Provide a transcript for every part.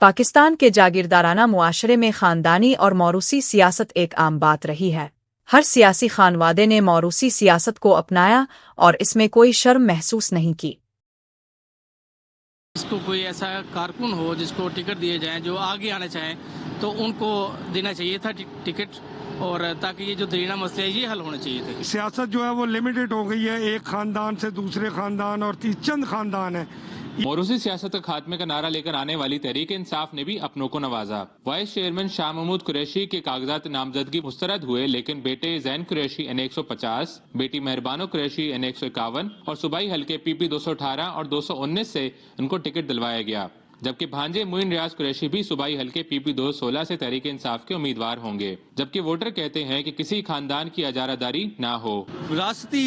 پاکستان کے جاگیردارانہ معاشرے میں خاندانی اور موروثی سیاست ایک عام بات رہی ہے۔ ہر سیاسی خانوادے نے موروثی سیاست کو اپنایا اور اس میں کوئی شرم محسوس نہیں کی۔ اس کو کوئی ایسا کارکن ہو جس کو ٹکٹ دیے جائیں جو آگے آنا چاہیں تو ان کو دینا چاہیے تھا ٹکٹ، اور تاکہ یہ جو درینہ مسئلے ہیں یہ حل ہونے چاہیے تھے۔ سیاست جو ہے وہ لمیٹڈ ہو گئی ہے، ایک خاندان سے دوسرے خاندان اور چند خاندان ہیں۔ موروثی سیاست کے خاتمے کا نعرہ لے کر آنے والی تحریک انصاف نے بھی اپنوں کو نوازا۔ وائس چیئرمین شاہ محمود قریشی کے کاغذات نامزدگی مسترد ہوئے، لیکن بیٹے زین قریشی N150، بیٹی مہربانو قریشی N151 اور صوبائی حلقے PP 218 اور 219 سے ان کو ٹکٹ دلوایا گیا، جبکہ بھانجے معین ریاض قریشی بھی صوبائی حلقے PP 216 سے تحریک انصاف کے امیدوار ہوں گے، جبکہ ووٹر کہتے ہیں کہ کسی خاندان کی اجارہ داری نہ ہو۔ ریاستی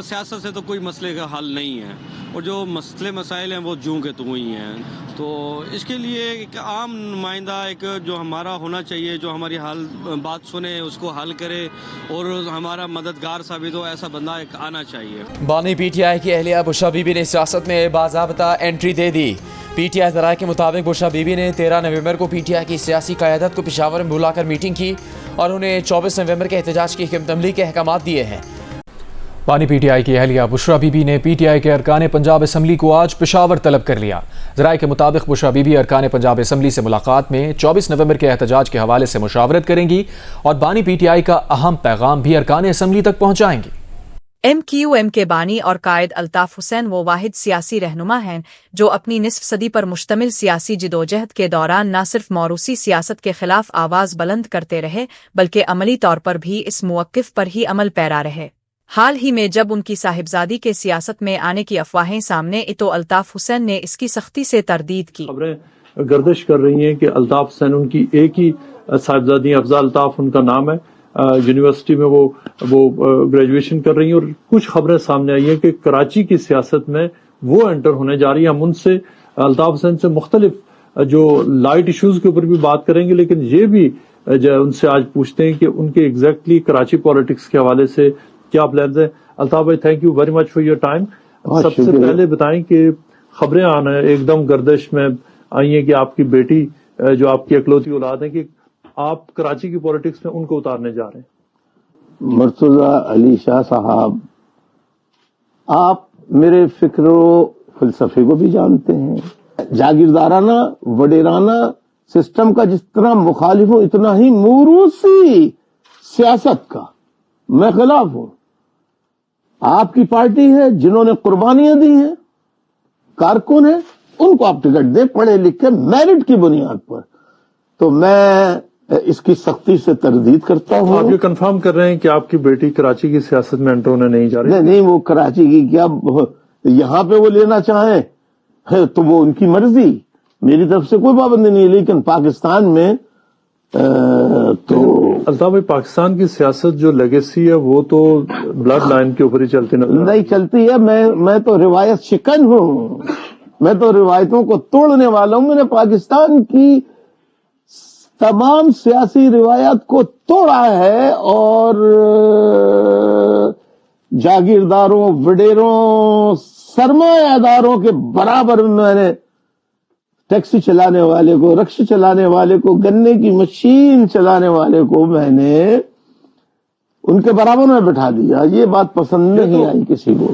سیاست سے تو کوئی مسئلے کا حل نہیں ہے، اور جو مسائل ہیں وہ جوں کے تو ہی ہیں، تو اس کے لیے ایک عام نمائندہ ایک جو ہمارا ہونا چاہیے، جو ہماری بات سنے، اس کو حل کرے اور ہمارا مددگار ثابت ہو، ایسا بندہ ایک آنا چاہیے۔ بانی PTI کی اہلیہ بشرا بی بی نے سیاست میں باضابطہ انٹری دے دی۔ PTI ذرائع کے مطابق بشرا بی بی نے 13 نومبر کو PTI کی سیاسی قیادت کو پشاور میں بلا کر میٹنگ کی اور انہیں 24 نومبر کے احتجاج کی حکمت عملی کے احکامات دیے ہیں۔ بانی PTI کی اہلیہ بشرا بی بی نے PTI کے ارکان پنجاب اسمبلی کو آج پشاور طلب کر لیا۔ ذرائع کے مطابق بشرا بی بی ارکان پنجاب اسمبلی سے ملاقات میں 24 نومبر کے احتجاج کے حوالے سے مشاورت کریں گی اور بانی PTI کا اہم پیغام بھی ارکان اسمبلی تک پہنچائیں گی۔ MQM کے بانی اور قائد الطاف حسین وہ واحد سیاسی رہنما ہیں جو اپنی نصف صدی پر مشتمل سیاسی جدوجہد کے دوران نہ صرف موروثی سیاست کے خلاف آواز بلند کرتے رہے بلکہ عملی طور پر بھی اس موقف پر ہی عمل پیرا رہے۔ حال ہی میں جب ان کی صاحبزادی کے سیاست میں آنے کی افواہیں سامنے تو الطاف حسین نے اس کی سختی سے تردید کی۔ خبریں گردش کر رہی ہیں کہ الطاف حسین ان کی ایک ہی صاحبزادی افضا الطاف ان کا نام ہے، یونیورسٹی میں وہ گریجویشن کر رہی ہیں، اور کچھ خبریں سامنے آئی ہیں کہ کراچی کی سیاست میں وہ انٹر ہونے جا رہی ہیں۔ ہم ان سے الطاف حسین سے مختلف جو لائٹ ایشوز کے اوپر بھی بات کریں گے، لیکن یہ بھی ان سے آج پوچھتے ہیں کہ ان کے ایگزیکٹلی کراچی پالیٹکس کے حوالے سے کیا پلانز ہیں۔ الطاف بھائی، thank you very much for your time. سب سے پہلے بتائیں کہ خبریں آنا ایک دم گردش میں آئی ہیں کہ آپ کی بیٹی جو آپ کی اکلوتی اولاد ہے کہ آپ کراچی کی پالیٹکس میں ان کو اتارنے جا رہے ہیں۔ مرتضی علی شاہ صاحب، آپ میرے فکر و فلسفے کو بھی جانتے ہیں۔ جاگیردارانہ وڈیرانہ سسٹم کا جس طرح مخالف ہوں، اتنا ہی موروثی سیاست کا میں خلاف ہوں۔ آپ کی پارٹی ہے، جنہوں نے قربانیاں دی ہیں، کارکن ہیں، ان کو آپ ٹکٹ دیں پڑھے لکھے میرٹ کی بنیاد پر، تو میں اس کی سختی سے تردید کرتا ہوں۔ آپ یہ کنفرم کر رہے ہیں کہ آپ کی بیٹی کراچی کی سیاست میں انٹر ہونے نہیں جا رہی؟ نہیں، وہ کراچی کی کیا، یہاں پہ وہ لینا چاہیں تو وہ ان کی مرضی، میری طرف سے کوئی پابندی نہیں ہے، لیکن پاکستان میں تو الطاف بھائی، پاکستان کی سیاست جو لیگیسی ہے وہ تو بلڈ لائن کے اوپر ہی چلتی نہیں چلتی ہے۔ میں تو روایت شکن ہوں، میں تو روایتوں کو توڑنے والا ہوں۔ میں نے پاکستان کی تمام سیاسی روایات کو توڑا ہے اور جاگیرداروں، وڈیروں، سرمایہ داروں کے برابر میں نے ٹیکسی چلانے والے کو، رکشے چلانے والے کو، گنے کی مشین چلانے والے کو میں نے ان کے برابر میں بٹھا دیا۔ یہ بات پسند نہیں آئی کسی کو۔